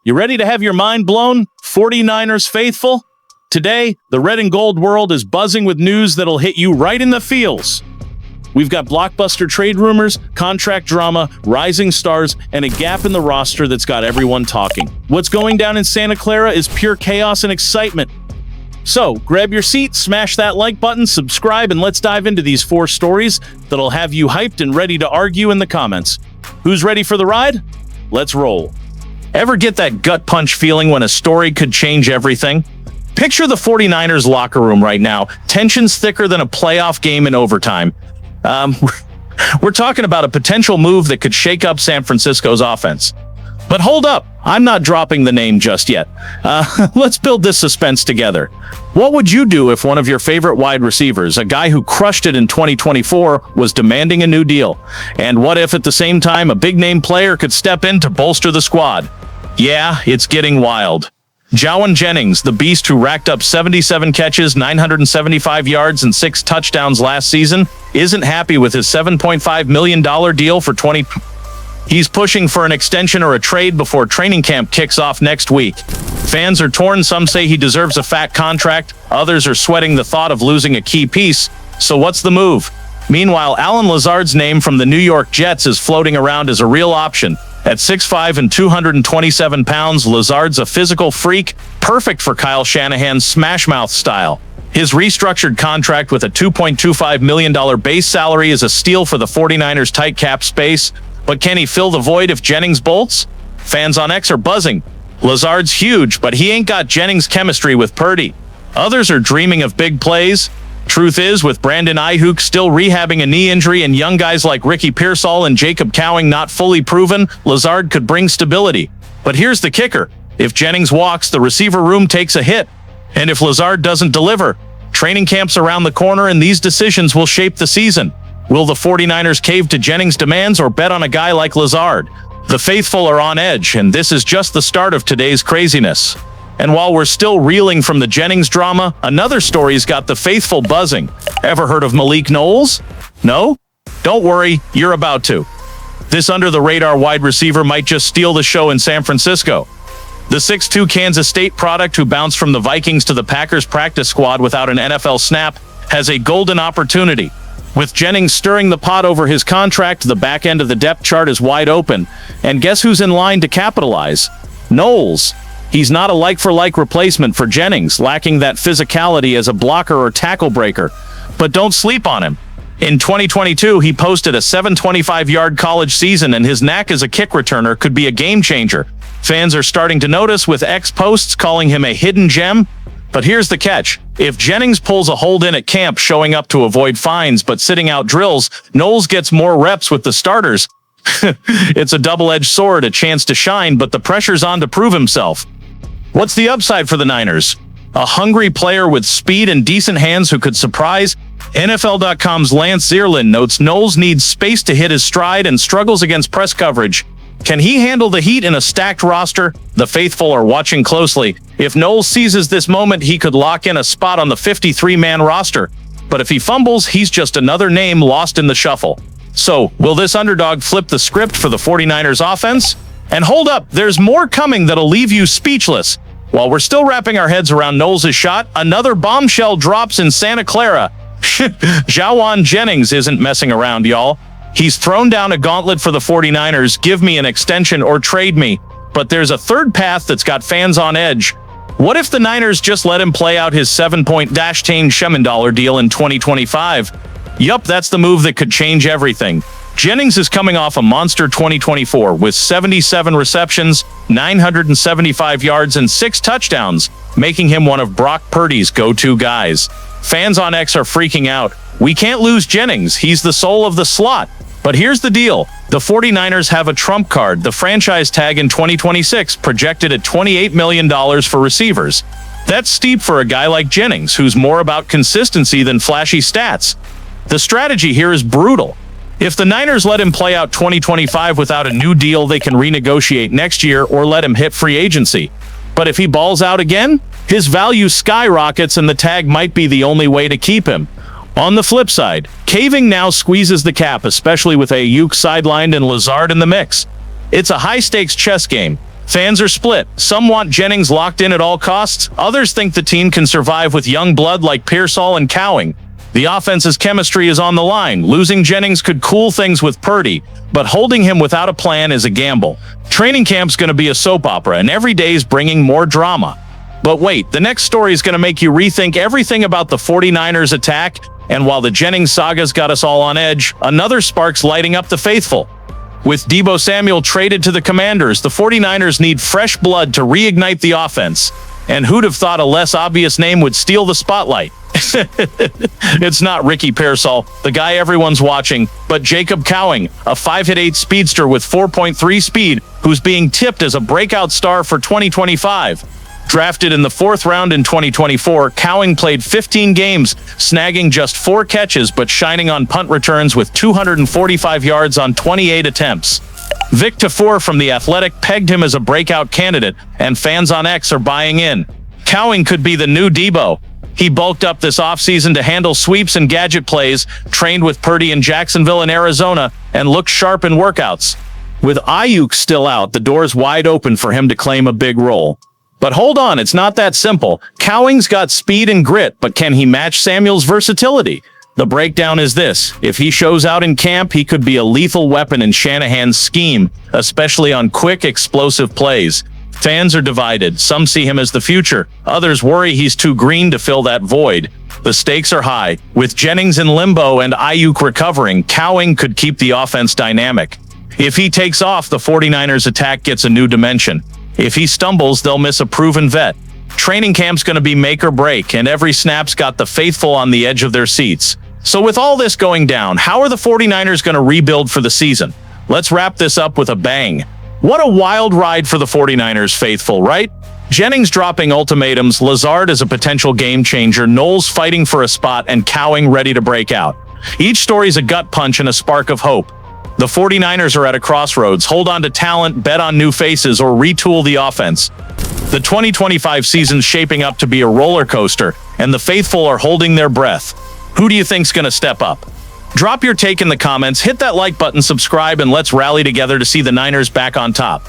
You ready to have your mind blown, 49ers faithful? Today, the red and gold world is buzzing with news that'll hit you right in the feels. We've got blockbuster trade rumors, contract drama, rising stars, and a gap in the roster that's got everyone talking. What's going down in Santa Clara is pure chaos and excitement. So, grab your seat, smash that like button, subscribe, and let's dive into these 4 stories that'll have you hyped and ready to argue in the comments. Who's ready for the ride? Let's roll. Ever get that gut punch feeling when a story could change everything? Picture the 49ers locker room right now, tensions thicker than a playoff game in overtime. We're talking about a potential move that could shake up San Francisco's offense. But hold up, I'm not dropping the name just yet. Let's build this suspense together. What would you do if one of your favorite wide receivers, a guy who crushed it in 2024, was demanding a new deal? And what if at the same time a big-name player could step in to bolster the squad? Yeah, it's getting wild. Jennings, the beast who racked up 77 catches, 975 yards, and 6 touchdowns last season, isn't happy with his $7.5 million deal for 20. He's pushing for an extension or a trade before training camp kicks off next week. Fans are torn. Some say he deserves a fat contract. Others are sweating the thought of losing a key piece. So what's the move? Meanwhile, Lazard's name from the New York Jets is floating around as a real option. At 6'5" and 227 pounds, Lazard's a physical freak, perfect for Kyle Shanahan's smash-mouth style. His restructured contract with a $2.25 million base salary is a steal for the 49ers' tight cap space. But can he fill the void if Jennings bolts? Fans on X are buzzing. Lazard's huge, but he ain't got Jennings' chemistry with Purdy. Others are dreaming of big plays. Truth is, with Brandon Ayuk still rehabbing a knee injury and young guys like Ricky Pearsall and Jacob Cowing not fully proven, Lazard could bring stability. But here's the kicker. If Jennings walks, the receiver room takes a hit. And if Lazard doesn't deliver, training camp's around the corner and these decisions will shape the season. Will the 49ers cave to Jennings' demands or bet on a guy like Lazard? The faithful are on edge, and this is just the start of today's craziness. And while we're still reeling from the Jennings drama, another story's got the faithful buzzing. Ever heard of Malik Knowles? No? Don't worry, you're about to. This under-the-radar wide receiver might just steal the show in San Francisco. The 6'2" Kansas State product who bounced from the Vikings to the Packers practice squad without an NFL snap has a golden opportunity. With Jennings stirring the pot over his contract, the back end of the depth chart is wide open. And guess who's in line to capitalize? Knowles. He's not a like-for-like replacement for Jennings, lacking that physicality as a blocker or tackle breaker. But don't sleep on him. In 2022, he posted a 725-yard college season, and his knack as a kick returner could be a game-changer. Fans are starting to notice, with X posts calling him a hidden gem. But here's the catch. If Jennings pulls a hold-in at camp, showing up to avoid fines but sitting out drills, Knowles gets more reps with the starters. It's a double-edged sword, a chance to shine, but the pressure's on to prove himself. What's the upside for the Niners? A hungry player with speed and decent hands who could surprise? NFL.com's Lance Zierlein notes Knowles needs space to hit his stride and struggles against press coverage. Can he handle the heat in a stacked roster? The faithful are watching closely. If Knowles seizes this moment, he could lock in a spot on the 53-man roster. But if he fumbles, he's just another name lost in the shuffle. So, will this underdog flip the script for the 49ers offense? And hold up, there's more coming that'll leave you speechless. While we're still wrapping our heads around Knowles' shot, another bombshell drops in Santa Clara. Jennings isn't messing around, y'all. He's thrown down a gauntlet for the 49ers, give me an extension or trade me. But there's a third path that's got fans on edge. What if the Niners just let him play out his $7.10 million deal in 2025? Yup, that's the move that could change everything. Jennings is coming off a monster 2024 with 77 receptions, 975 yards, and 6 touchdowns, making him one of Brock Purdy's go-to guys. Fans on X are freaking out. We can't lose Jennings, he's the soul of the slot. But here's the deal. The 49ers have a trump card, the franchise tag in 2026, projected at $28 million for receivers. That's steep for a guy like Jennings, who's more about consistency than flashy stats. The strategy here is brutal. If the Niners let him play out 2025 without a new deal, they can renegotiate next year or let him hit free agency. But if he balls out again, his value skyrockets and the tag might be the only way to keep him. On the flip side, caving now squeezes the cap, especially with Ayuk sidelined and Lazard in the mix. It's a high-stakes chess game. Fans are split. Some want Jennings locked in at all costs. Others think the team can survive with young blood like Pearsall and Cowing. The offense's chemistry is on the line. Losing Jennings could cool things with Purdy, but holding him without a plan is a gamble. Training camp's going to be a soap opera, and every day's bringing more drama. But wait, the next story is going to make you rethink everything about the 49ers attack, and while the Jennings saga's got us all on edge, another spark's lighting up the faithful. With Deebo Samuel traded to the Commanders, the 49ers need fresh blood to reignite the offense. And who'd have thought a less obvious name would steal the spotlight? It's not Ricky Pearsall, the guy everyone's watching, but Jacob Cowing, a 5'8" speedster with 4.3 speed, who's being tipped as a breakout star for 2025. Drafted in the 4th round in 2024, Cowing played 15 games, snagging just 4 catches but shining on punt returns with 245 yards on 28 attempts. Vic Tafur from The Athletic pegged him as a breakout candidate, and fans on X are buying in. Cowing could be the new Deebo. He bulked up this offseason to handle sweeps and gadget plays, trained with Purdy in Jacksonville and Arizona, and looked sharp in workouts. With Ayuk still out, the door's wide open for him to claim a big role. But hold on, it's not that simple. Cowing's got speed and grit, but can he match Samuel's versatility? The breakdown is this: if he shows out in camp, he could be a lethal weapon in Shanahan's scheme, especially on quick, explosive plays. Fans are divided. Some see him as the future. Others worry he's too green to fill that void. The stakes are high. With Jennings in limbo and Ayuk recovering, Cowing could keep the offense dynamic. If he takes off, the 49ers attack gets a new dimension. If he stumbles, they'll miss a proven vet. Training camp's going to be make or break, and every snap's got the faithful on the edge of their seats. So with all this going down, how are the 49ers going to rebuild for the season? Let's wrap this up with a bang. What a wild ride for the 49ers faithful, right? Jennings dropping ultimatums, Lazard as a potential game changer, Knowles fighting for a spot, and Cowing ready to break out. Each story's a gut punch and a spark of hope. The 49ers are at a crossroads. Hold on to talent, bet on new faces, or retool the offense. The 2025 season's shaping up to be a roller coaster, and the faithful are holding their breath. Who do you think's going to step up? Drop your take in the comments, hit that like button, subscribe, and let's rally together to see the Niners back on top.